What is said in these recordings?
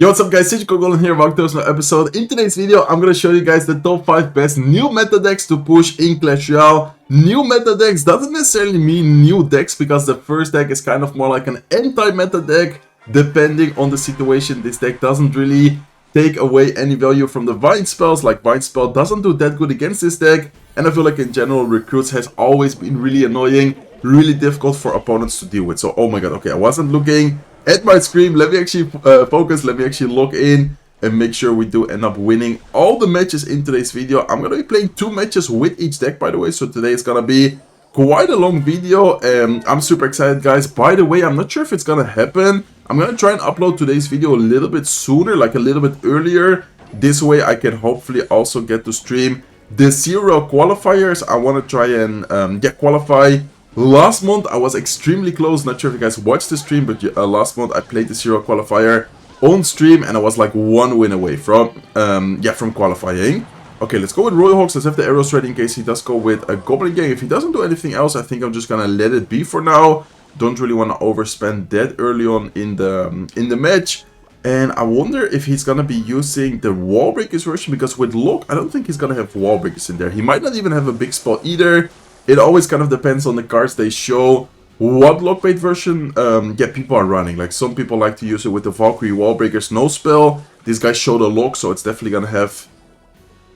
Yo, what's up guys, it's Golem here, welcome to another episode. In today's video, I'm gonna show you guys the top 5 best new meta decks to push in Clash Royale. New meta decks doesn't necessarily mean new decks, because the first deck is kind of more like an anti-meta deck. Depending on the situation, this deck doesn't really take away any value from the Vine spells. Like Vine spell doesn't do that good against this deck. And I feel like in general, Recruits has always been really annoying, really difficult for opponents to deal with. So, oh my god, okay, I wasn't looking at my screen. Let me actually focus, let me actually log in and make sure we do end up winning all the matches in today's video. I'm gonna be playing 2 matches with each deck, by the way, so today is gonna be quite a long video. I'm super excited, guys. By the way, I'm not sure if it's gonna happen. I'm gonna try and upload today's video a little bit sooner, like a little bit earlier. This way I can hopefully also get to stream the serial qualifiers. I want to try and qualify. Last month I was extremely close. Not sure if you guys watched the stream, but last month I played the serial qualifier on stream and I was like 1 win away from qualifying. Okay, let's go with Royal Hawks. Let's have the arrows ready in case he does go with a Goblin gang. If he doesn't do anything else, I think I'm just gonna let it be for now. Don't really want to overspend that early on in the match. And I wonder if he's gonna be using the wall breakers version, because with Lock I don't think he's gonna have wall breakers in there. He might not even have a big spell either. It always kind of depends on the cards they show, what lockbait version people are running. Like some people like to use it with the Valkyrie wall breakers no spell. This guy showed a lock, so it's definitely gonna have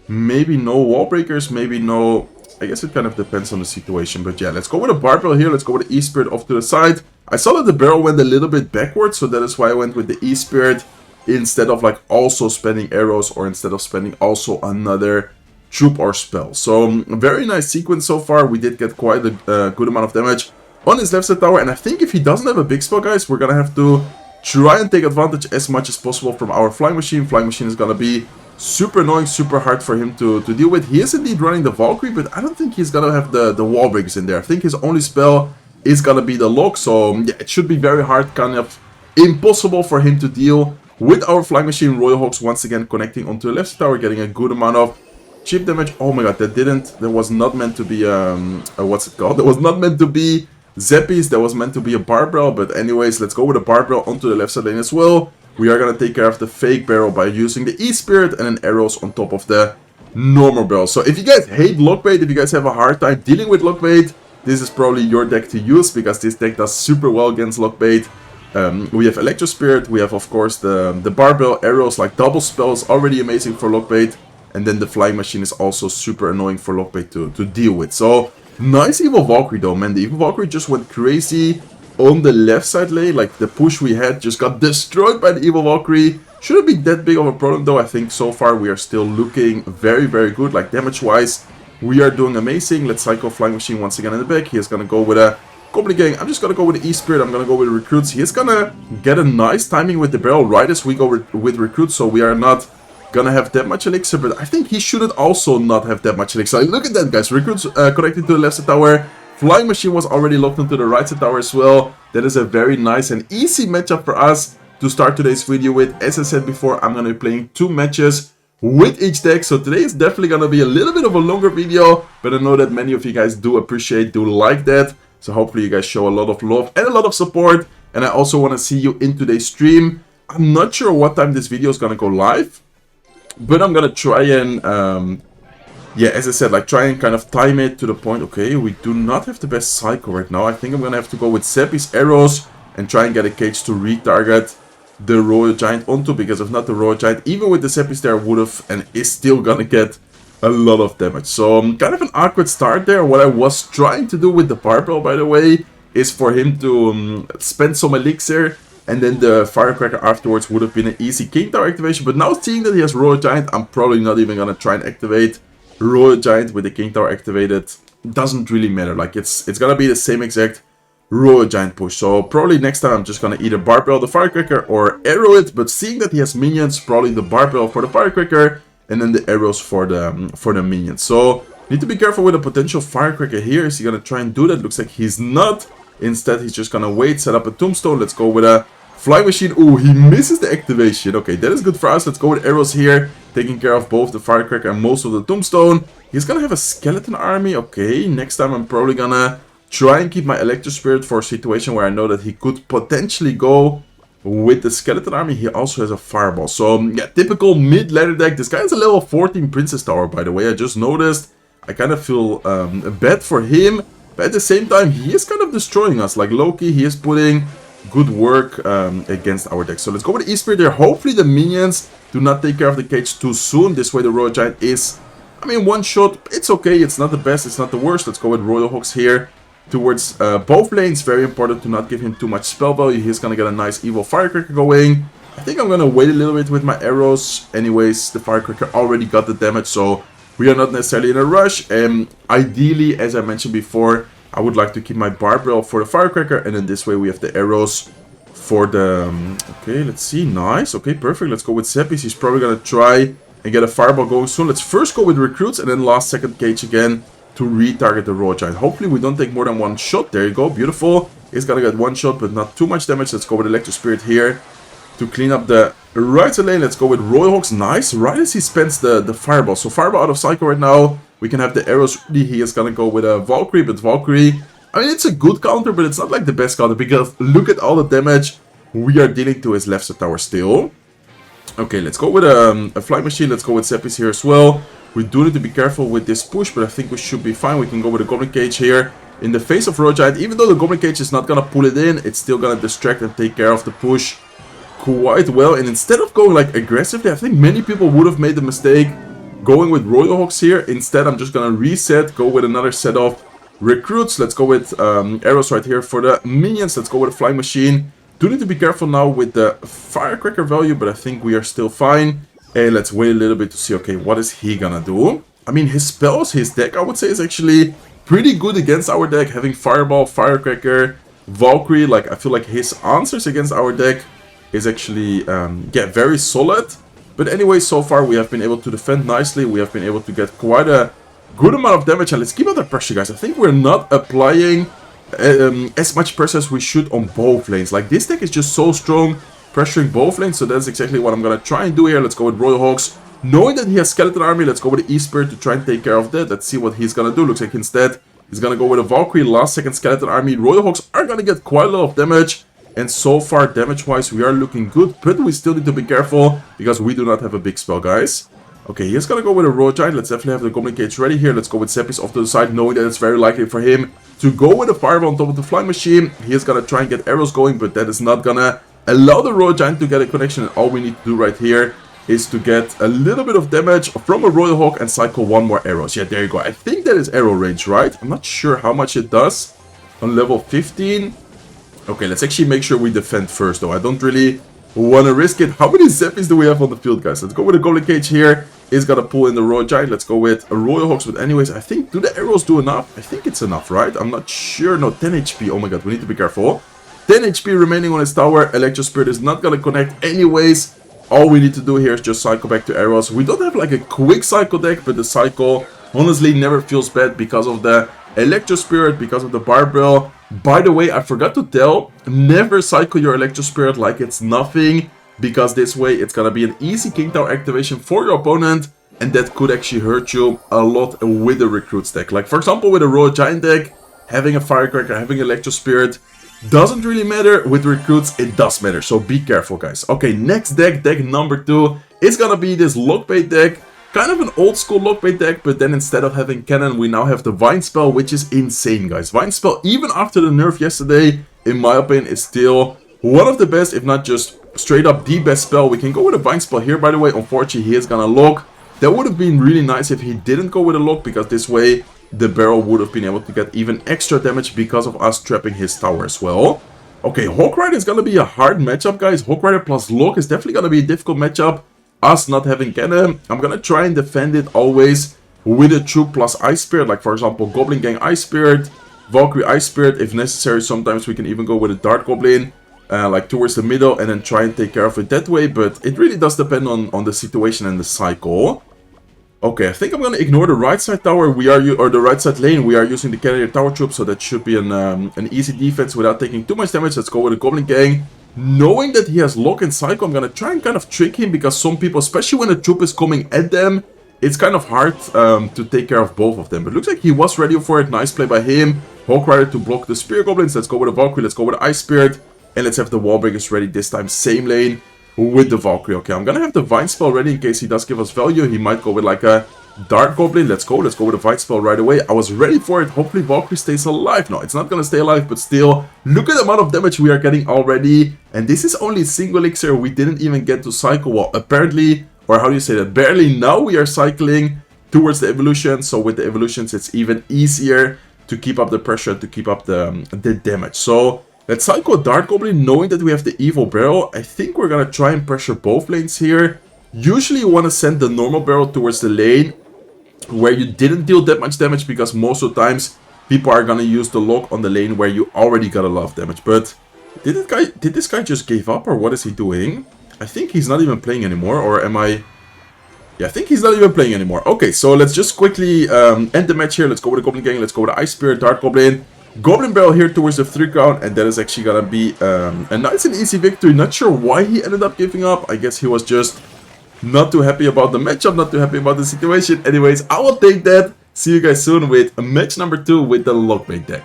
maybe no wall breakers, maybe no. I guess it kind of depends on the situation. But yeah, let's go with a barbell here. Let's go with the E-Spirit off to the side. I saw that the barrel went a little bit backwards, so that is why I went with the E-Spirit instead of like also spending arrows, or instead of spending also another troop or spell. So very nice sequence so far. We did get quite a good amount of damage on his left side tower, and I think if he doesn't have a big spell, guys, we're gonna have to try and take advantage as much as possible from our flying machine. Flying machine is gonna be super annoying, super hard for him to deal with. He is indeed running the Valkyrie, but I don't think he's gonna have the wall breakers in there. I think his only spell is gonna be the lock, so yeah, it should be very hard, kind of impossible for him to deal with our flying machine. Royal Hawks once again connecting onto the left side tower, getting a good amount of chip damage. Oh my god, that was not meant to be what's it called? That was not meant to be Zeppies, that was meant to be a barbell. But anyways, let's go with a barbell onto the left side lane as well. We are gonna take care of the fake barrel by using the E-Spirit and then arrows on top of the normal barrel. So if you guys hate lockbait, if you guys have a hard time dealing with lockbait, this is probably your deck to use, because this deck does super well against lockbait. We have Electro Spirit, we have of course the barbell, arrows, like double spells, already amazing for lockbait. And then the flying machine is also super annoying for lockbait to deal with. So nice Evil Valkyrie though, man. The Evil Valkyrie just went crazy on the left side lane. Like the push we had just got destroyed by the Evil Valkyrie. Shouldn't be that big of a problem though. I think so far we are still looking very, very good. Like damage wise, we are doing amazing. Let's cycle flying machine once again in the back. He is gonna go with a Goblin gang. I'm just gonna go with the E-Spirit. I'm gonna go with Recruits. He is gonna get a nice timing with the barrel right as we go with Recruits, so we are not gonna have that much elixir. But I think he shouldn't also not have that much elixir. Like, look at that, guys. Recruits connected to the left side tower. Flying machine was already locked into the right side tower as well. That is a very nice and easy matchup for us to start today's video with. As I said before, I'm gonna be playing 2 matches with each deck, so today is definitely gonna be a little bit of a longer video, but I know that many of you guys do like that. So hopefully you guys show a lot of love and a lot of support. And I also want to see you in today's stream. I'm not sure what time this video is gonna go live, but I'm gonna try and as I said, like try and kind of time it to the point. Okay, we do not have the best cycle right now. I think I'm gonna have to go with Zeppi's arrows and try and get a cage to retarget the Royal Giant onto, because if not, the Royal Giant, even with the Zeppi's there, would have and is still gonna get a lot of damage. So kind of an awkward start there. What I was trying to do with the barbell, by the way, is for him to spend some elixir, and then the Firecracker afterwards would have been an easy King Tower activation. But now seeing that he has Royal Giant, I'm probably not even gonna try and activate Royal Giant with the King Tower activated. Doesn't really matter. Like it's gonna be the same exact Royal Giant push. So probably next time I'm just gonna either barbell the Firecracker or arrow it. But seeing that he has minions, probably the barbell for the Firecracker and then the arrows for the minions. So need to be careful with a potential Firecracker here. Is he gonna try and do that? Looks like he's not. Instead, he's just gonna wait, set up a tombstone. Let's go with a flying machine. Oh, he misses the activation. Okay, that is good for us. Let's go with arrows here, taking care of both the Firecracker and most of the tombstone. He's gonna have a skeleton army. Okay, next time I'm probably gonna try and keep my Electro Spirit for a situation where I know that he could potentially go with the Skeleton Army, he also has a Fireball. So, yeah, typical mid-ladder deck. This guy has a level 14 Princess Tower, by the way. I just noticed. I kind of feel bad for him. But at the same time, he is kind of destroying us. Like, Loki, he is putting good work against our deck. So, let's go with the E-Spirit there. Hopefully, the minions do not take care of the cage too soon. This way, the Royal Giant is, I mean, one shot. It's okay. It's not the best. It's not the worst. Let's go with Royal Hawks here. Towards both lanes, very important to not give him too much spell value. He's gonna get a nice evil firecracker going. I think I'm gonna wait a little bit with my arrows. Anyways, the firecracker already got the damage, so we are not necessarily in a rush. And ideally, as I mentioned before, I would like to keep my barbell for the firecracker, and then this way we have the arrows for the... okay, let's see. Nice. Okay, perfect. Let's go with Zeppis. He's probably gonna try and get a fireball going soon. Let's first go with recruits, and then last second cage again to retarget the Royal Giant. Hopefully we don't take more than one shot. There you go, beautiful. He's gonna get one shot, but not too much damage. Let's go with Electro Spirit here to clean up the right side lane. Let's go with Royal Hawks. Nice, right as he spends the Fireball. So Fireball out of cycle right now. We can have the arrows ready. He is gonna go with a Valkyrie, but Valkyrie, I mean, it's a good counter, but it's not like the best counter, because look at all the damage we are dealing to his left side tower still. Okay, let's go with a Flying Machine. Let's go with Zeppis here as well. We do need to be careful with this push, but I think we should be fine. We can go with a Goblin Cage here in the face of Royal Giant. Even though the Goblin Cage is not going to pull it in, it's still going to distract and take care of the push quite well. And instead of going like aggressively, I think many people would have made the mistake going with Royal Hawks here. Instead, I'm just going to reset, go with another set of recruits. Let's go with arrows right here for the minions. Let's go with a Flying Machine. Do need to be careful now with the Firecracker value, but I think we are still fine. And let's wait a little bit to see, okay, what is he gonna do? I mean, his spells, his deck, I would say, is actually pretty good against our deck. Having Fireball, Firecracker, Valkyrie, like, I feel like his answers against our deck is actually, yeah, very solid. But anyway, so far we have been able to defend nicely. We have been able to get quite a good amount of damage. And let's keep under pressure, guys. I think we're not applying as much pressure as we should on both lanes. Like, this deck is just so strong, pressuring both lanes, so that's exactly what I'm gonna try and do here. Let's go with Royal Hawks. Knowing that he has Skeleton Army, let's go with the E-Spirit to try and take care of that. Let's see what he's gonna do. Looks like instead he's gonna go with a Valkyrie, last second Skeleton Army. Royal Hawks are gonna get quite a lot of damage, and so far, damage-wise, we are looking good, but we still need to be careful, because we do not have a big spell, guys. Okay, he's gonna go with a Royal Giant. Let's definitely have the Goblin Cage ready here. Let's go with Zeppis off to the side, knowing that it's very likely for him to go with a Fireball on top of the Flying Machine. He is gonna try and get arrows going, but that is not gonna allow the Royal Giant to get a connection. And all we need to do right here is to get a little bit of damage from a Royal Hawk and cycle one more arrows. Yeah, there you go. I think that is arrow range, right? I'm not sure how much it does on level 15. Okay, let's actually make sure we defend first, though. I don't really want to risk it. How many Zeppis do we have on the field, guys? Let's go with a Goblin Cage here. He's got to pull in the Royal Giant. Let's go with a Royal Hawks. But anyways, I think, do the arrows do enough? I think it's enough, right? I'm not sure. No, 10 HP. Oh my god, we need to be careful. 10 HP remaining on his tower. Electro Spirit is not going to connect anyways. All we need to do here is just cycle back to arrows. We don't have like a quick cycle deck, but the cycle honestly never feels bad because of the Electro Spirit, because of the barbell. By the way, I forgot to tell, never cycle your Electro Spirit like it's nothing, because this way it's gonna be an easy King Tower activation for your opponent, and that could actually hurt you a lot with the Recruits deck. Like, for example, with a Royal Giant deck, having a Firecracker, having Electro Spirit doesn't really matter. With Recruits, it does matter, so be careful, guys. Okay, next deck, deck number 2, is gonna be this Lockbait deck. Kind of an old school Lockbait deck, but then instead of having Cannon, we now have the Vine Spell, which is insane, guys. Vine Spell, even after the nerf yesterday, in my opinion, is still one of the best, if not just straight up the best spell. We can go with a Vine Spell here, by the way. Unfortunately, he is gonna lock. That would have been really nice if he didn't go with a lock, because this way the barrel would have been able to get even extra damage because of us trapping his tower as well. Okay, Hawk Rider is gonna be a hard matchup, guys. Hawk Rider plus lock is definitely gonna be a difficult matchup. Us not having Cannon, I'm gonna try and defend it always with a Troop plus Ice Spirit. Like, for example, Goblin Gang Ice Spirit, Valkyrie Ice Spirit. If necessary, sometimes we can even go with a Dart Goblin, like towards the middle, and then try and take care of it that way. But it really does depend on the situation and the cycle. Okay, I think I'm gonna ignore the right side tower. Or the right side lane. We are using the Carrier Tower Troop, so that should be an easy defense without taking too much damage. Let's go with a Goblin Gang. Knowing that he has lock and cycle, I'm gonna try and kind of trick him, because some people, especially when a troop is coming at them, it's kind of hard to take care of both of them. But it looks like he was ready for it. Nice play by him. Hawk Rider to block the Spear Goblins. Let's go with a Valkyrie. Let's go with an Ice Spirit. And let's have the wall breakers ready this time. Same lane with the Valkyrie. Okay, I'm gonna have the Vine spell ready in case he does give us value. He might go with like a Dark Goblin. Let's go with the Vine spell right away. I was ready for it. Hopefully Valkyrie stays alive. No, it's not gonna stay alive, but still, look at the amount of damage we are getting already. And this is only single elixir. We didn't even get to cycle. Well, apparently, or how do you say that? Barely. Now we are cycling towards the evolution. So with the evolutions, it's even easier to keep up the pressure, to keep up the damage. So let's cycle Dark Goblin, knowing that we have the Evil Barrel. I think we're gonna try and pressure both lanes here. Usually you want to send the normal barrel towards the lane where you didn't deal that much damage, because most of the times people are gonna use the lock on the lane where you already got a lot of damage. But did this guy just give up, or what is he doing? I think he's not even playing anymore, or am I... Yeah, I think he's not even playing anymore. Okay, so let's just quickly end the match here. Let's go with the Goblin Gang. Let's go with the Ice Spirit, Dark Goblin. Goblin Barrel here towards the 3 crown. And that is actually going to be a nice and easy victory. Not sure why he ended up giving up. I guess he was just not too happy about the matchup. Not too happy about the situation. Anyways, I will take that. See you guys soon with match number 2 with the Lockbait deck.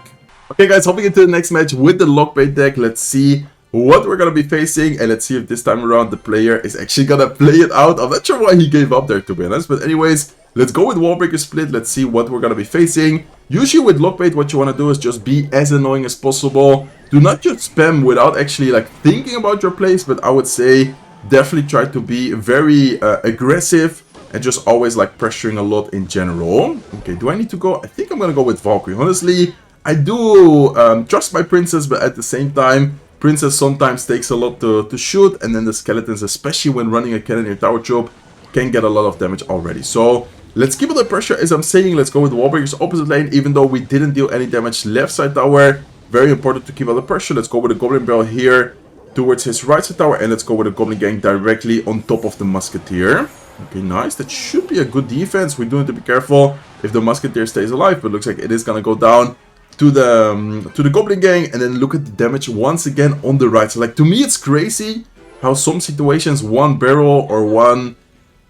Okay, guys, hopping into the next match with the Lockbait deck. Let's see what we're gonna be facing, and let's see if this time around the player is actually gonna play it out. I'm not sure why he gave up there, to be honest, but anyways, let's go with Wallbreaker Split. Let's see what we're gonna be facing. Usually with Lockbait, what you want to do is just be as annoying as possible. Do not just spam without actually like thinking about your plays, but I would say definitely try to be very aggressive and just always like pressuring a lot in general. Okay, do I need to go? I think I'm gonna go with Valkyrie. Honestly, I do trust my princess, but at the same time, Princess sometimes takes a lot to shoot, and then the skeletons, especially when running a Cannoneer Tower Troop, can get a lot of damage already. So let's keep it the pressure, as I'm saying. Let's go with Wallbreakers opposite lane, even though we didn't deal any damage left side tower. Very important to keep up the pressure. Let's go with the Goblin Barrel here towards his right side tower, and let's go with the Goblin Gang directly on top of the Musketeer. Okay, nice. That should be a good defense. We do need to be careful if the Musketeer stays alive, but looks like it is gonna go down to the Goblin Gang. And then look at the damage once again on the right. So like, to me it's crazy how some situations one barrel or one,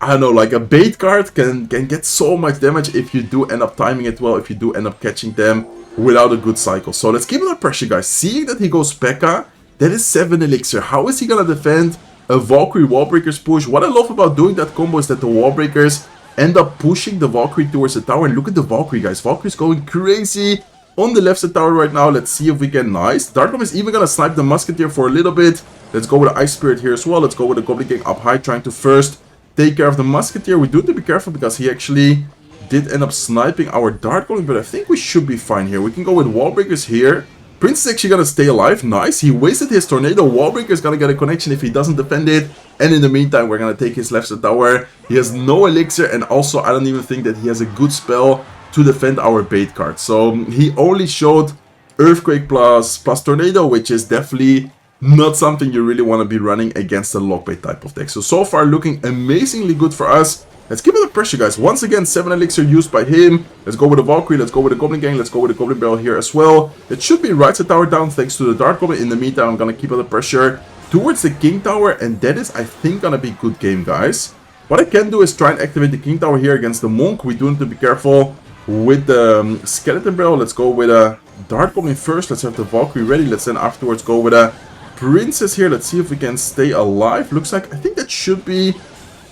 I don't know, like a bait card can get so much damage if you do end up timing it well, if you do end up catching them without a good cycle. So let's keep it under pressure, guys. Seeing that he goes P.E.K.K.A, that is 7 elixir. How is he gonna defend a Valkyrie Wallbreakers push? What I love about doing that combo is that the Wallbreakers end up pushing the Valkyrie towards the tower. And look at the Valkyrie, guys. Valkyrie's going crazy on the left side tower right now. Let's see if we can. Nice. Darknum is even gonna snipe the Musketeer for a little bit. Let's go with the Ice Spirit here as well. Let's go with the Goblin Gang up high, trying to first take care of the Musketeer. We do have to be careful because he actually did end up sniping our Dart Goblin, but I think we should be fine here. We can go with Wallbreakers here. Prince is actually gonna stay alive. Nice. He wasted his Tornado. Wallbreaker is gonna get a connection if he doesn't defend it. And in the meantime, we're gonna take his left side tower. He has no elixir, and also I don't even think that he has a good spell to defend our bait card. So he only showed Earthquake plus Tornado, which is definitely not something you really want to be running against a Lockbait type of deck. So far looking amazingly good for us. Let's keep it the pressure, guys. Once again, 7 elixir used by him. Let's go with the Valkyrie. Let's go with the Goblin Gang. Let's go with the Goblin Barrel here as well. It should be right side tower down thanks to the Dark Goblin. In the meantime, I'm going to keep up the pressure towards the King Tower. And that is, I think, going to be a good game, guys. What I can do is try and activate the King Tower here against the Monk. We do need to be careful with the Skeleton Barrel. Let's go with a Dark Goblin first. Let's have the Valkyrie ready. Let's then afterwards go with a Princess here. Let's see if we can stay alive. Looks like, I think that should be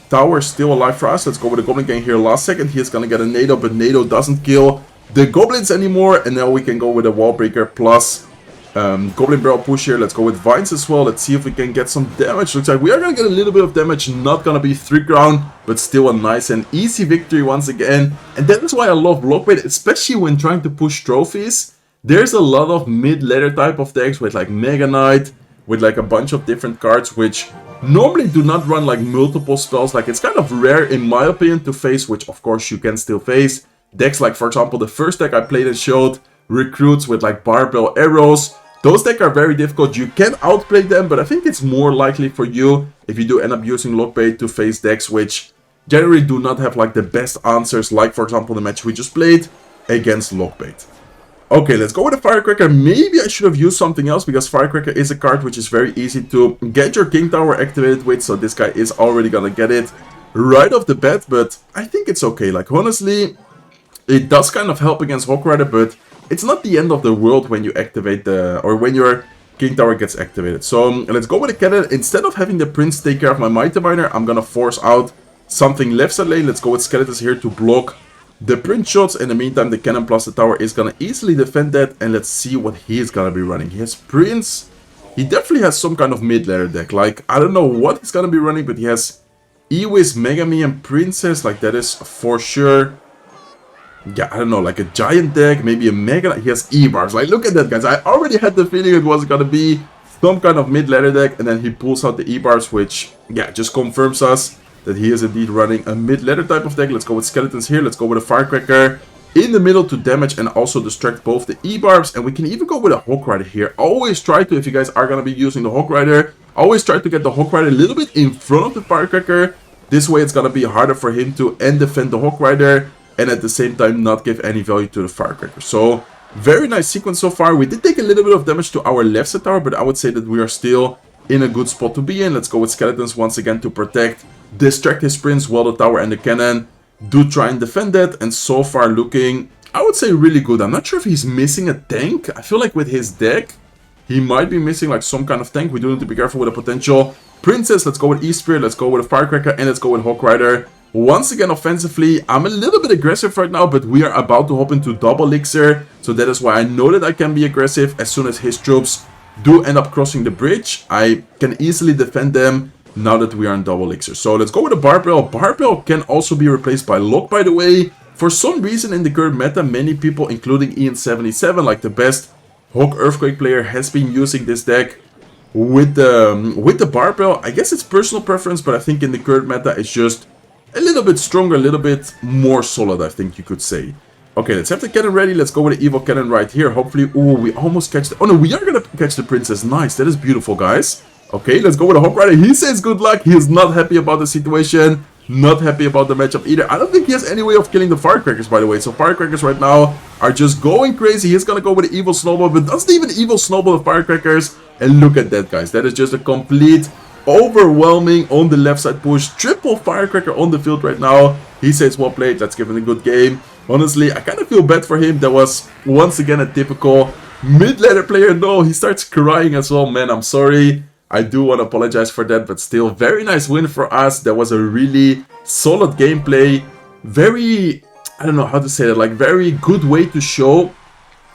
tower still alive for us. Let's go with the Goblin Gang here last second. He is gonna get a Nado, but Nado doesn't kill the Goblins anymore. And now we can go with a Wallbreaker plus Goblin Barrel push here. Let's go with Vines as well. Let's see if we can get some damage. Looks like we are gonna get a little bit of damage. Not gonna be 3 crown, but still a nice and easy victory once again. And that is why I love Lockbait, especially when trying to push trophies. There's a lot of mid-ladder type of decks with like Mega Knight, with like a bunch of different cards which normally do not run like multiple spells. Like, it's kind of rare in my opinion to face, which of course you can still face, decks like, for example, the first deck I played and showed, Recruits with like Barbell Arrows. Those decks are very difficult. You can outplay them, but I think it's more likely for you, if you do end up using Lockbait, to face decks which generally do not have like the best answers, like for example the match we just played against Lockbait. Okay, let's go with the Firecracker. Maybe I should have used something else, because Firecracker is a card which is very easy to get your King Tower activated with. So this guy is already gonna get it right off the bat, but I think it's okay. Like, honestly, it does kind of help against Hawk Rider, but it's not the end of the world when you activate the, or when you're King Tower gets activated. So let's go with the cannon. Instead of having the Prince take care of my Mighty Miner, I'm gonna force out something left side lane. Let's go with Skeletons here to block the Prince shots. In the meantime, the cannon plus the tower is gonna easily defend that. And let's see what he is gonna be running. He has Prince. He definitely has some kind of mid-ladder deck. Like, I don't know what he's gonna be running, but he has Ewiz, Megami, and Princess. Like, that is for sure. Yeah, I don't know, like a giant deck, maybe a mega. He has E-bars. Like, look at that, guys. I already had the feeling it was gonna be some kind of mid-ladder deck, and then he pulls out the E-bars, which, yeah, just confirms us that he is indeed running a mid-ladder type of deck. Let's go with Skeletons here. Let's go with a Firecracker in the middle to damage and also distract both the E-barbs. And we can even go with a Hawk Rider here. Always try to, if you guys are gonna be using the Hawk Rider, always try to get the Hawk Rider a little bit in front of the Firecracker. This way, it's gonna be harder for him to end defend the Hawk Rider, and at the same time not give any value to the Firecracker. So, very nice sequence so far. We did take a little bit of damage to our left side tower, but I would say that we are still in a good spot to be in. Let's go with Skeletons once again to protect, distract his Prince while the tower and the cannon do try and defend that. And so far looking, I would say, really good. I'm not sure if he's missing a tank. I feel like with his deck, he might be missing like some kind of tank. We do need to be careful with a potential Princess. Let's go with E-Spirit, let's go with a Firecracker, and let's go with Hawk Rider. Once again, offensively, I'm a little bit aggressive right now, but we are about to hop into double elixir. So that is why I know that I can be aggressive. As soon as his troops do end up crossing the bridge, I can easily defend them now that we are in double elixir. So let's go with a Barbell. Barbell can also be replaced by Lock, by the way. For some reason in the current meta, many people, including Ian77, like the best Hawk Earthquake player, has been using this deck with the Barbell. I guess it's personal preference, but I think in the current meta, it's just a little bit stronger, a little bit more solid, I think you could say. Okay, let's have the cannon ready. Let's go with the evil cannon right here. Hopefully, ooh, we almost catch the... Oh, no, we are going to catch the Princess. Nice, that is beautiful, guys. Okay, let's go with the Hawk Rider. He says good luck. He is not happy about the situation. Not happy about the matchup either. I don't think he has any way of killing the Firecrackers, by the way. So Firecrackers right now are just going crazy. He's going to go with the evil Snowball, but doesn't even evil Snowball the Firecrackers. And look at that, guys. That is just a complete... overwhelming on the left side push. Triple Firecracker on the field right now. He says well played. Let's give him a good game. Honestly, I kind of feel bad for him. That was once again a typical mid-ladder player. No, he starts crying as well. Man, I'm sorry. I do want to apologize for that, but still, very nice win for us. That was a really solid gameplay. Very, I don't know how to say that, like very good way to show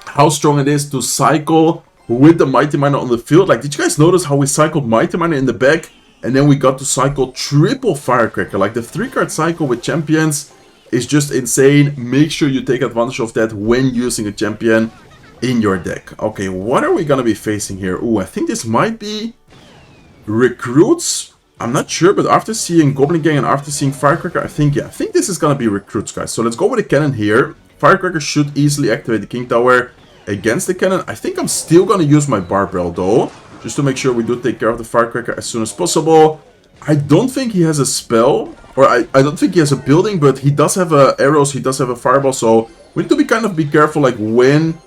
how strong it is to cycle with the Mighty Miner on the field. Like, did you guys notice how we cycled Mighty Miner in the back, and then we got to cycle triple Firecracker? Like, the 3-card cycle with champions is just insane. Make sure you take advantage of that when using a champion in your deck. Okay, what are we gonna be facing here? Ooh, I think this might be Recruits. I'm not sure, but after seeing Goblin Gang and after seeing Firecracker, I think this is gonna be Recruits, guys. So let's go with a cannon here. Firecracker should easily activate the King Tower against the cannon. I think I'm still gonna use my Barbell though, just to make sure we do take care of the Firecracker as soon as possible. I don't think he has a spell, or I don't think he has a building, but he does have arrows, he does have a fireball, so we need to be careful like when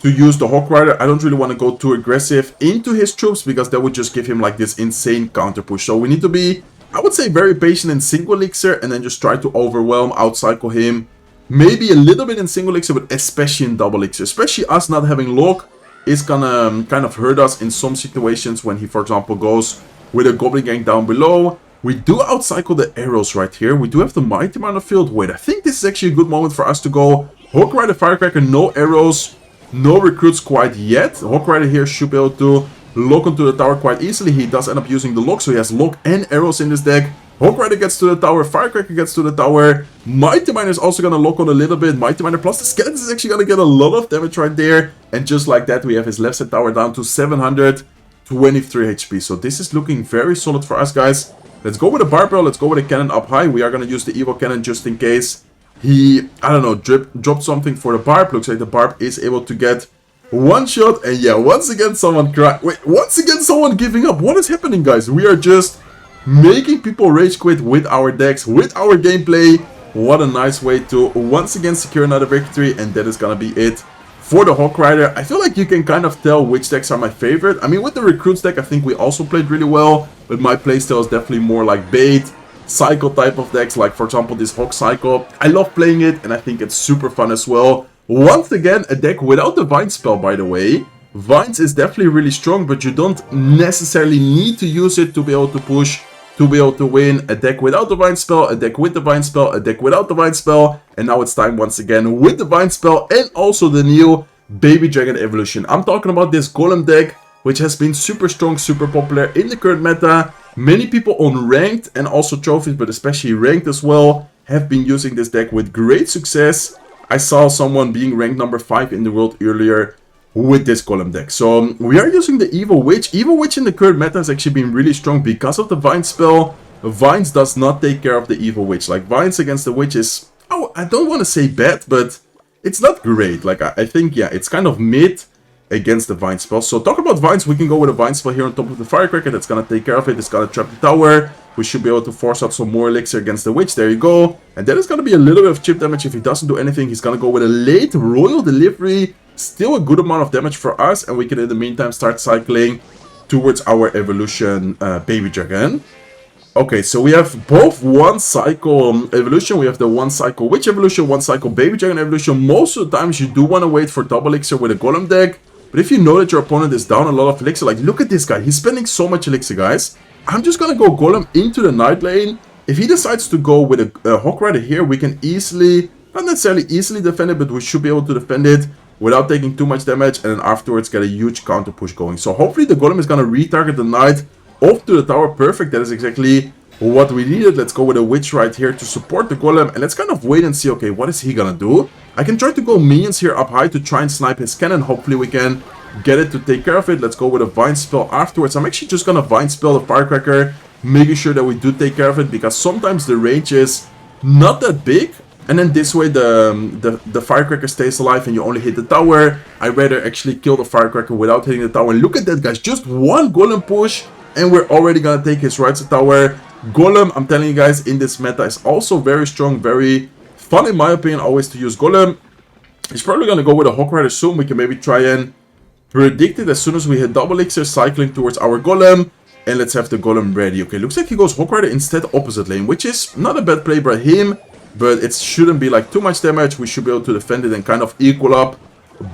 to use the Hawk Rider. I don't really want to go too aggressive into his troops, because that would just give him like this insane counter push. So we need to be, I would say, very patient in single elixir, and then just try to overwhelm, outcycle him. Maybe a little bit in single elixir, but especially in double elixir. Especially us not having lock is gonna kind of hurt us in some situations when he, for example, goes with a Goblin Gang down below. We do outcycle the arrows right here. We do have the Mighty Miner on the field. Wait, I think this is actually a good moment for us to go Hawk Rider, Firecracker, no arrows, no recruits quite yet. Hawk Rider here should be able to lock onto the tower quite easily. He does end up using the lock, so he has lock and arrows in this deck. Hawk Rider gets to the tower, Firecracker gets to the tower. Mighty Miner is also going to lock on a little bit. Mighty Miner plus the Skeletons is actually going to get a lot of damage right there. And just like that, we have his left side tower down to 723 HP. So this is looking very solid for us, guys. Let's go with a Barbell, let's go with a cannon up high. We are going to use the Evil Cannon just in case he, I don't know, dropped something for the Barb. Looks like the Barb is able to get one shot. And yeah, once again, someone cried. Wait, once again, someone giving up. What is happening, guys? We are just making people rage quit with our decks, with our gameplay. What a nice way to once again secure another victory. And that is going to be it for the Hawk Rider. I feel like you can kind of tell which decks are my favorite. I mean, with the Recruits deck, I think we also played really well. But my playstyle is definitely more like bait, cycle type of decks. Like, for example, this Hawk Cycle. I love playing it, and I think it's super fun as well. Once again, a deck without Divine Spell, by the way. Vines is definitely really strong, but you don't necessarily need to use it to be able to push, to be able to win. A deck without the Vine spell, a deck with the Vine spell, a deck without the Vine spell, and now it's time once again with the Vine spell and also the new Baby Dragon evolution. I'm talking about this Golem deck, which has been super strong, super popular in the current meta. Many people on ranked and also trophies, but especially ranked as well, have been using this deck with great success. I saw someone being ranked number 5 in the world earlier with this Golem deck. So we are using the Evil Witch. Evil Witch in the current meta has actually been really strong because of the Vine spell. Vines does not take care of the Evil Witch. Like, Vines against the Witch is, oh, I don't want to say bad, but it's not great. Like, I think, yeah, it's kind of mid against the Vine spell. So talk about Vines, we can go with a Vine spell here on top of the Firecracker. That's gonna take care of it. It's gonna trap the tower. We should be able to force out some more elixir against the Witch. There you go. And then it's gonna be a little bit of chip damage. If he doesn't do anything, he's gonna go with a late Royal Delivery. Still a good amount of damage for us, and we can in the meantime start cycling towards our evolution Baby Dragon. Okay, so we have both one cycle evolution. We have the one cycle Witch evolution, one cycle Baby Dragon evolution. Most of the times you do want to wait for double elixir with a Golem deck. But if you know that your opponent is down a lot of elixir, like look at this guy, he's spending so much elixir, guys. I'm just gonna go Golem into the night lane. If he decides to go with a Hawk Rider here, we can easily, not necessarily easily defend it, but we should be able to defend it without taking too much damage, and then afterwards get a huge counter push going. So hopefully the Golem is gonna retarget the knight off to the tower. Perfect, that is exactly what we needed. Let's go with a Witch right here to support the Golem, and let's kind of wait and see, okay, what is he gonna do? I can try to go minions here up high to try and snipe his cannon. Hopefully we can get it to take care of it. Let's go with a Vine spell afterwards. I'm actually just gonna Vine spell the Firecracker, making sure that we do take care of it, because sometimes the range is not that big, and then this way the Firecracker stays alive and you only hit the tower. I'd rather actually kill the Firecracker without hitting the tower. And look at that, guys, just one Golem push and we're already gonna take his right tower. Golem, I'm telling you guys, in this meta is also very strong, very fun in my opinion always to use Golem. He's probably gonna go with a Hawk Rider soon. We can maybe try and predict it as soon as we hit double elixir, cycling towards our Golem. And let's have the Golem ready. Okay, looks like he goes Hawk Rider instead opposite lane, which is not a bad play by him, but it shouldn't be like too much damage. We should be able to defend it and kind of equal up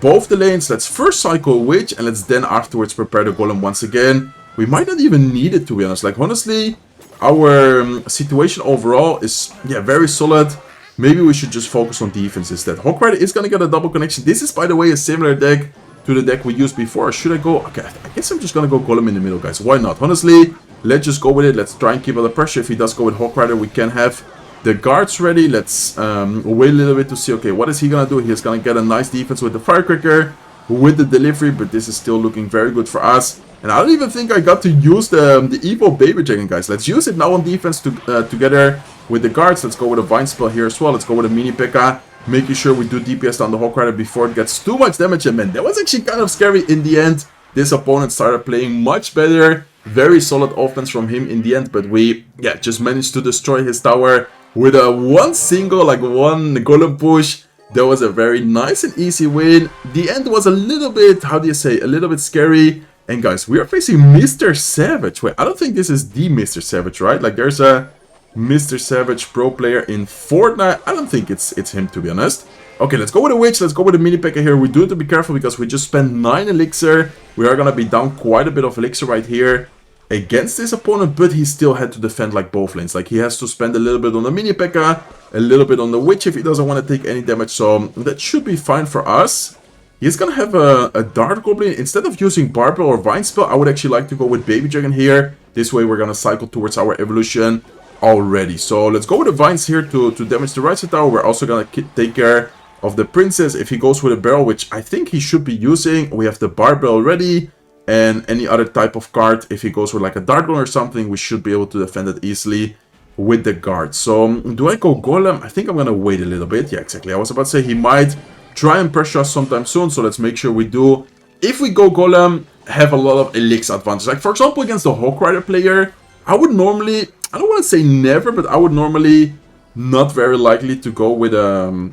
both the lanes. Let's first cycle Witch, and let's then afterwards prepare the Golem once again. We might not even need it, to be honest. Like, honestly, our situation overall is, yeah, very solid. Maybe we should just focus on defense instead. Hawk Rider is gonna get a double connection. This is, by the way, a similar deck to the deck we used before. Should I go? Okay, I guess I'm just gonna go Golem in the middle, guys. Why not? Honestly, let's just go with it. Let's try and keep under pressure. If he does go with Hawk Rider, we can have the guards ready. Let's wait a little bit to see, okay, what is he gonna do? He's gonna get a nice defense with the Firecracker, with the delivery, but this is still looking very good for us. And I don't even think I got to use the Evo Baby Dragon, guys. Let's use it now on defense together with the guards. Let's go with a Vine spell here as well. Let's go with a mini P.E.K.K.A. Making sure we do DPS down the Hawk Rider before it gets too much damage. And man, that was actually kind of scary in the end. This opponent started playing much better. Very solid offense from him in the end. But we, yeah, just managed to destroy his tower with a one Golem push. That was a very nice and easy win. The end was a little bit, how do you say, a little bit scary. And guys, we are facing Mr. Savage. Wait, I don't think this is the Mr. Savage, right? Like, there's a Mr. Savage pro player in Fortnite. I don't think it's him, to be honest. Okay, let's go with a Witch. Let's go with a mini P.E.K.K.A. here. We do have to be careful because we just spent 9 elixir. We are going to be down quite a bit of elixir right here against this opponent, but he still had to defend like both lanes. Like, he has to spend a little bit on the mini P.E.K.K.A., a little bit on the Witch if he doesn't want to take any damage. So that should be fine for us. He's gonna have a Dart Goblin. Instead of using Barbell or Vine Spell, I would actually like to go with Baby Dragon here. This way we're gonna cycle towards our evolution already. So let's go with the Vines here to damage the right side tower. We're also gonna take care of the Princess. If he goes with a Barrel, which I think he should be using, we have the Barbell ready. And any other type of card, if he goes with like a Dart Goblin or something, we should be able to defend it easily with the guard. So do I go Golem? I think I'm gonna wait a little bit. Yeah, exactly. I was about to say he might try and pressure us sometime soon, so let's make sure we do. If we go Golem, have a lot of elixir advantage. Like, for example, against the Hawk Rider player, I would normally, I don't want to say never, but I would normally not very likely to go with a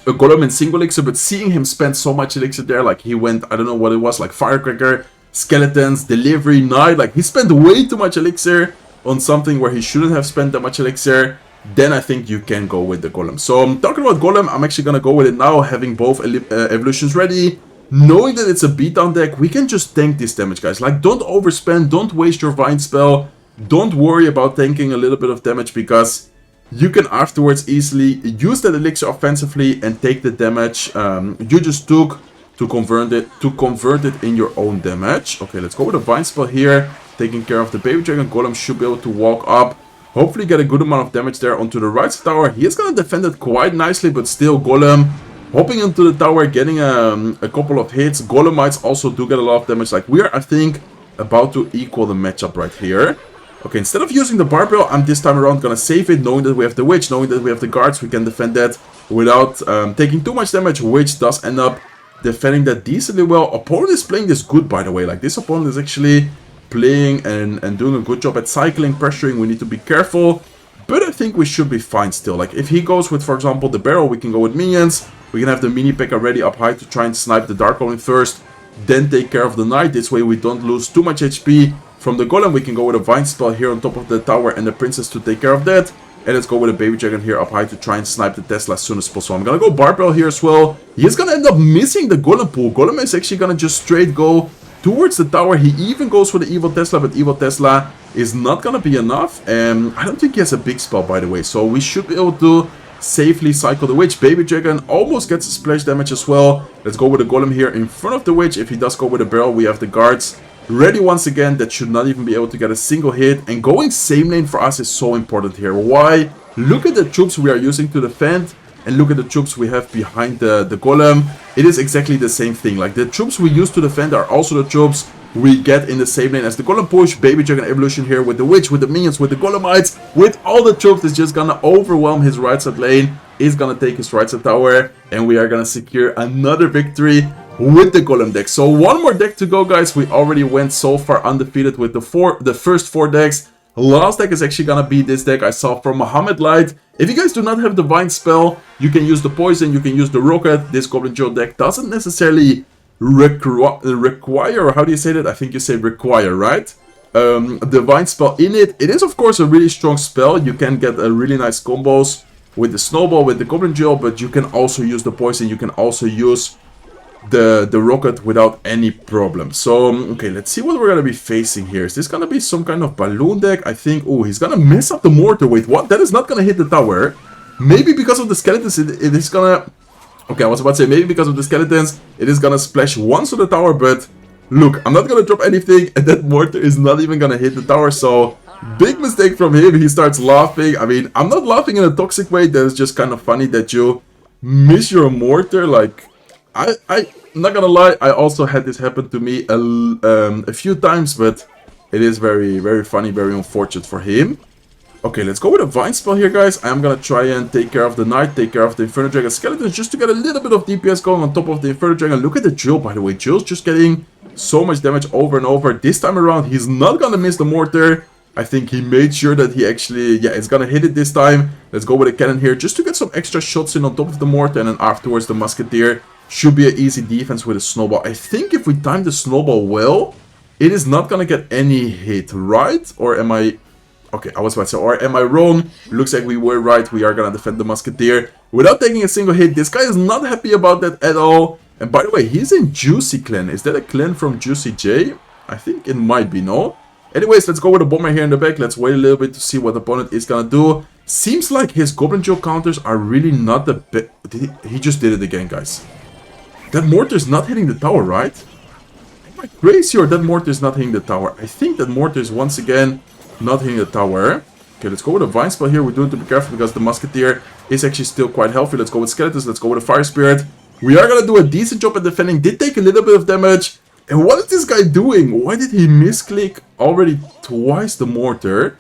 Golem in single elixir, but seeing him spend so much elixir there, like he went, I don't know what it was, like Firecracker, Skeletons, Delivery, Knight, like he spent way too much elixir on something where he shouldn't have spent that much elixir. Then I think you can go with the Golem. So I'm talking about Golem, I'm actually gonna go with it now, having both evolutions ready. knowing that it's a beatdown deck, we can just tank this damage, guys. Like, don't overspend, don't waste your Vine Spell, don't worry about tanking a little bit of damage, because you can afterwards easily use that elixir offensively and take the damage you just took to convert it in your own damage. Okay, let's go with a Vine Spell here, taking care of the Baby Dragon. Golem should be able to walk up, hopefully get a good amount of damage there onto the right side tower. He is going to defend it quite nicely, but still Golem hopping into the tower, getting a couple of hits. Golemites also do get a lot of damage. Like, we are, I think, about to equal the matchup right here. Okay, instead of using the barbell, I'm this time around going to save it, knowing that we have the witch, knowing that we have the guards. We can defend that without taking too much damage. Witch does end up defending that decently well. Opponent is playing this good, by the way. Like, this opponent is actually playing and doing a good job at cycling, pressuring. We need to be careful, but I think we should be fine still. Like, if he goes with, for example, the barrel, we can go with minions. We can have the mini P.E.K.K.A ready up high to try and snipe the Dark Golem first, then take care of the knight. This way we don't lose too much HP from the Golem. We can go with a Vine Spell here on top of the tower and the princess to take care of that. And let's go with a Baby Dragon here up high to try and snipe the Tesla as soon as possible. I'm gonna go barbell here as well. He's gonna end up missing the Golem pool. Golem is actually gonna just straight go towards the tower. He even goes for the Evil Tesla, but Evil Tesla is not gonna be enough. And I don't think he has a big spell, by the way. So we should be able to safely cycle the witch. Baby Dragon almost gets a splash damage as well. Let's go with the Golem here in front of the witch. If he does go with a barrel, we have the guards ready once again. That should not even be able to get a single hit. And going same lane for us is so important here. Why? Look at the troops we are using to defend, and look at the troops we have behind the Golem. It is exactly the same thing. Like, the troops we use to defend are also the troops we get in the same lane as the Golem push. Baby Dragon evolution here with the witch, with the minions, with the Golemites, with all the troops. Is just gonna overwhelm his right side lane. Is gonna take his right side tower, and we are gonna secure another victory with the Golem deck. So one more deck to go, guys. We already went so far undefeated with the first 4 decks. Last deck is actually gonna be this deck I saw from Mohammed Light. If you guys do not have the Vine Spell, you can use the Poison, you can use the Rocket. This Goblin Joe deck doesn't necessarily require, or how do you say that? I think you say require, right? The Vine Spell in it. It is, of course, a really strong spell. You can get a really nice combos with the Snowball, with the Goblin Joe, but you can also use the Poison. You can also use the Rocket without any problem. So, okay, let's see what we're gonna be facing here. Is this gonna be some kind of balloon deck? I think, oh, he's gonna mess up the mortar. Wait, what? That is not gonna hit the tower. Maybe because of the skeletons, it is gonna... Okay, I was about to say, maybe because of the skeletons, it is gonna splash once on the tower, but look, I'm not gonna drop anything, and that mortar is not even gonna hit the tower, so big mistake from him. He starts laughing. I mean, I'm not laughing in a toxic way. That is just kind of funny that you miss your mortar. Like, I'm not gonna lie, I also had this happen to me a few times, but it is very, very funny, very unfortunate for him. Okay, let's go with a Vine Spell here, guys. I'm gonna try and take care of the Knight, take care of the Inferno Dragon Skeletons, just to get a little bit of DPS going on top of the Inferno Dragon. Look at the Jill, by the way. Jill's just getting so much damage over and over. This time around, he's not gonna miss the Mortar. I think he made sure that he actually, yeah, it's gonna hit it this time. Let's go with a Cannon here, just to get some extra shots in on top of the Mortar, and then afterwards the Musketeer should be an easy defense with a Snowball. I think if we time the Snowball well, it is not gonna get any hit, right? Or am I... Okay, I was about to say, or am I wrong? Looks like we were right. We are gonna defend the Musketeer without taking a single hit. This guy is not happy about that at all. And by the way, he's in Juicy Clan. Is that a clan from Juicy J? I think it might be, no? Anyways, let's go with a Bomber here in the back. Let's wait a little bit to see what the opponent is gonna do. Seems like his Goblin Joe counters are really not the best. He just did it again, guys. That Mortar is not hitting the tower, right? Am I crazy, or that Mortar is not hitting the tower? I think that Mortar is once again not hitting the tower. Okay, let's go with a Vine Spell here. We do need to be careful because the Musketeer is actually still quite healthy. Let's go with Skeletons. Let's go with a Fire Spirit. We are gonna do a decent job at defending. Did take a little bit of damage. And what is this guy doing? Why did he misclick already twice the Mortar?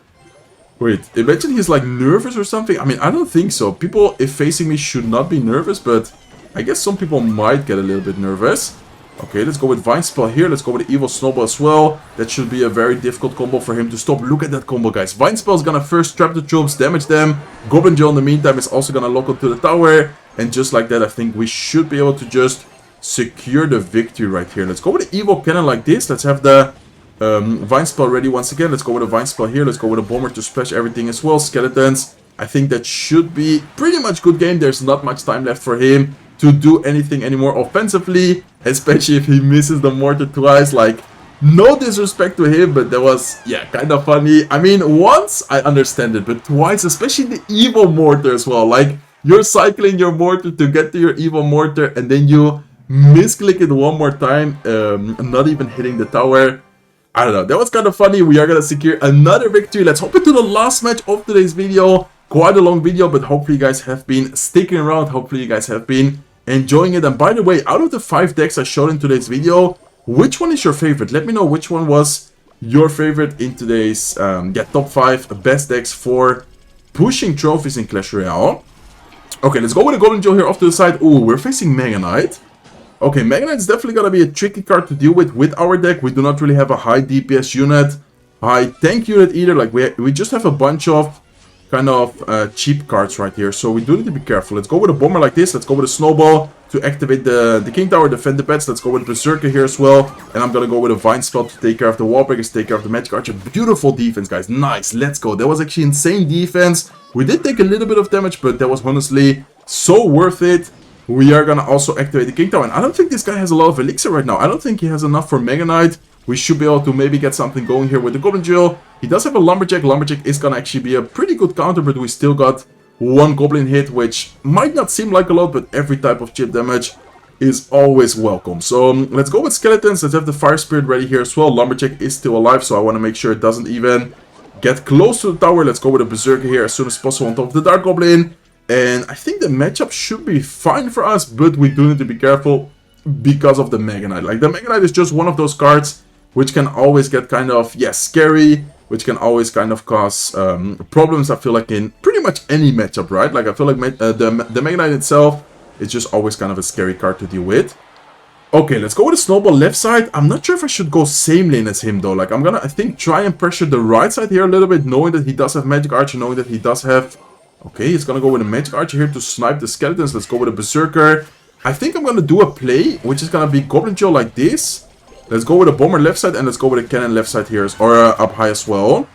Wait, imagine he's like nervous or something. I mean, I don't think so. People, if facing me, should not be nervous, but I guess some people might get a little bit nervous. Okay, let's go with Vine Spell here. Let's go with the Evil Snowball as well. That should be a very difficult combo for him to stop. Look at that combo, guys. Vine Spell is gonna first trap the troops, damage them. Goblin Joe in the meantime is also gonna lock onto the tower. And just like that, I think we should be able to just secure the victory right here. Let's go with the Evil Cannon like this. Let's have the Vine Spell ready once again. Let's go with a Vine Spell here. Let's go with a Bomber to splash everything as well. Skeletons. I think that should be pretty much good game. There's not much time left for him to do anything anymore offensively, especially if he misses the mortar twice. Like, no disrespect to him, but that was, yeah, kind of funny. I mean, once I understand it, but twice, especially the evil mortar as well. Like, you're cycling your mortar to get to your evil mortar, and then you misclick it one more time, not even hitting the tower. I don't know, that was kind of funny. We are gonna secure another victory. Let's hop into the last match of today's video. Quite a long video, but hopefully you guys have been sticking around. Hopefully you guys have been enjoying it. And by the way, out of the 5 decks I showed in today's video, which one is your favorite? Let me know which one was your favorite in today's top 5 best decks for pushing trophies in Clash Royale. Okay, let's go with a Golden Joe here off to the side. Ooh, we're facing Mega Knight. Okay, Mega Knight is definitely going to be a tricky card to deal with our deck. We do not really have a high DPS unit, high tank unit either. Like, we just have a bunch of kind of cheap cards right here. So we do need to be careful. Let's go with a Bomber like this. Let's go with a Snowball to activate the King Tower, defend the pets. Let's go with Berserker here as well. And I'm going to go with a Vine Spell to take care of the Wall Breakers, take care of the Magic Archer. Beautiful defense, guys. Nice. Let's go. That was actually insane defense. We did take a little bit of damage, but that was honestly so worth it. We are going to also activate the King Tower. And I don't think this guy has a lot of Elixir right now. I don't think he has enough for Mega Knight. We should be able to maybe get something going here with the Goblin Drill. He does have a Lumberjack. Lumberjack is going to actually be a pretty good counter, but we still got one Goblin hit, which might not seem like a lot, but every type of chip damage is always welcome. So let's go with Skeletons. Let's have the Fire Spirit ready here as well. Lumberjack is still alive, so I want to make sure it doesn't even get close to the tower. Let's go with a Berserker here as soon as possible on top of the Dark Goblin. And I think the matchup should be fine for us, but we do need to be careful because of the Mega Knight. Like, the Mega Knight is just one of those cards which can always get kind of, yeah, scary, which can always kind of cause problems, I feel like, in pretty much any matchup, right? Like, I feel like the Mega Knight itself is just always kind of a scary card to deal with. Okay, let's go with a Snowball left side. I'm not sure if I should go same lane as him, though. Like, I'm gonna, I think, try and pressure the right side here a little bit, knowing that he does have Magic Archer, knowing that he does have... Okay, he's gonna go with a Magic Archer here to snipe the Skeletons. Let's go with a Berserker. I think I'm gonna do a play, which is gonna be Goblin Joe like this. Let's go with a Bomber left side, and let's go with a Cannon left side here, or up high as well.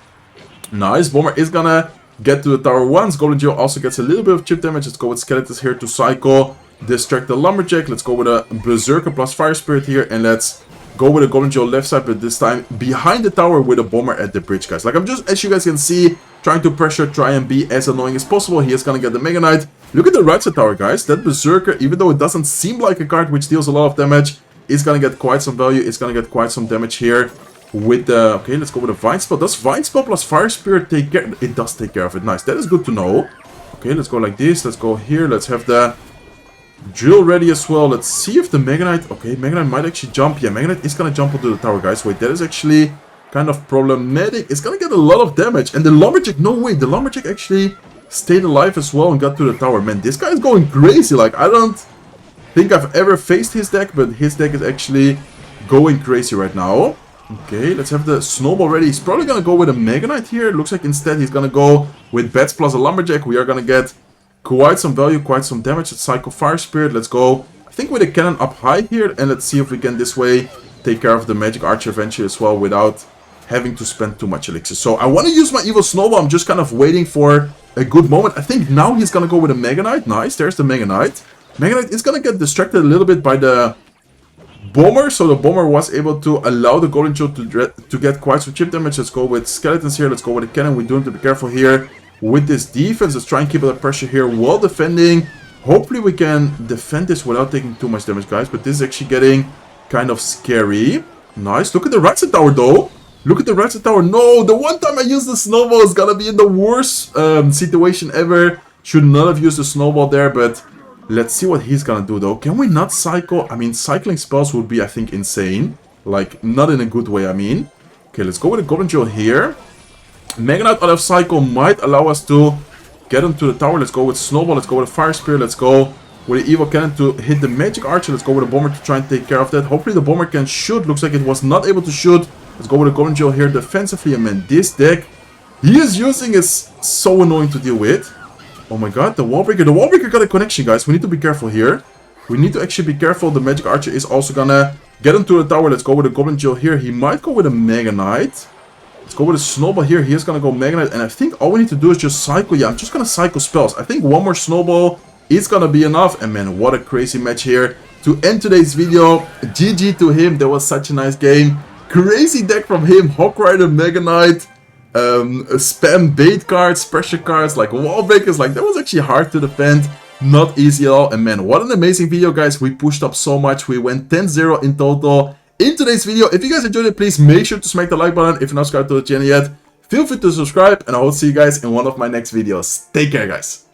Nice. Bomber is gonna get to the tower once. Goblin Joe also gets a little bit of chip damage. Let's go with Skeletons here to cycle, distract the Lumberjack. Let's go with a Berserker plus Fire Spirit here, and let's go with a Golden Joe left side, but this time behind the tower with a Bomber at the bridge, guys. Like, I'm just, as you guys can see, trying to pressure, try and be as annoying as possible. He is gonna get the Mega Knight. Look at the right side tower, guys. That Berserker, even though it doesn't seem like a card which deals a lot of damage, is gonna get quite some value. It's gonna get quite some damage here with the... Okay, let's go with a Vine Spell. Does Vine Spell plus Fire Spirit take care? It does take care of it. Nice. That is good to know. Okay, let's go like this. Let's go here. Let's have the Drill ready as well. Let's see if the Mega Knight... Okay, Mega Knight might actually jump. Yeah, Mega Knight is gonna jump onto the tower, guys. Wait, that is actually kind of problematic. It's gonna get a lot of damage. And the Lumberjack... No, wait. The Lumberjack actually stayed alive as well and got to the tower. Man, this guy is going crazy. Like, I don't think I've ever faced his deck, but his deck is actually going crazy right now. Okay, let's have the Snowball ready. He's probably gonna go with a Mega Knight here. Looks like instead he's gonna go with Bats plus a Lumberjack. We are gonna get quite some value, quite some damage. Let's cycle Fire Spirit. Let's go, I think, with a Cannon up high here. And let's see if we can this way take care of the Magic Archer eventually as well without having to spend too much Elixir. So I want to use my Evil Snowball. I'm just kind of waiting for a good moment. I think now he's gonna go with a Mega Knight. Nice, there's the Mega Knight. Mega Knight is gonna get distracted a little bit by the Bomber, so the Bomber was able to allow the Golden Joe to get quite some chip damage. Let's go with Skeletons here. Let's go with a Cannon. We do need to be careful here with this defense. Let's try and keep the pressure here while defending. Hopefully we can defend this without taking too much damage, guys. But this is actually getting kind of scary. Nice. Look at the right side tower, though. Look at the right side tower. No, the one time I used the Snowball is gonna be in the worst situation ever. Should not have used the Snowball there, but... Let's see what he's gonna do, though. Can we not cycle? I mean, cycling spells would be, I think, insane. Like, not in a good way, I mean. Okay, let's go with a Goblin Joe here. Mega Knight out of cycle might allow us to get onto the tower. Let's go with Snowball. Let's go with a Fire Spirit. Let's go with an Evil Cannon to hit the Magic Archer. Let's go with a Bomber to try and take care of that. Hopefully the Bomber can shoot. Looks like it was not able to shoot. Let's go with a Goblin Joe here defensively. And man, this deck he is using is so annoying to deal with. Oh my god, the Wall Breaker. The Wall Breaker got a connection, guys. We need to be careful here. We need to actually be careful. The Magic Archer is also gonna get into the tower. Let's go with a Goblin Joe here. He might go with a Mega Knight. Let's go with a Snowball here. He is gonna go Mega Knight. And I think all we need to do is just cycle. Yeah, I'm just gonna cycle spells. I think one more Snowball is gonna be enough. And man, what a crazy match here to end today's video. GG to him. That was such a nice game. Crazy deck from him. Hawk Rider, Mega Knight, spam bait cards, pressure cards, like wall breakers. Like that was actually hard to defend. Not easy at all. And man, what an amazing video, guys. We pushed up so much. We went 10-0 in total in today's video. If you guys enjoyed it, please make sure to smack the like button. If you're not subscribed to the channel yet, feel free to subscribe, and I will see you guys in one of my next videos. Take care, guys.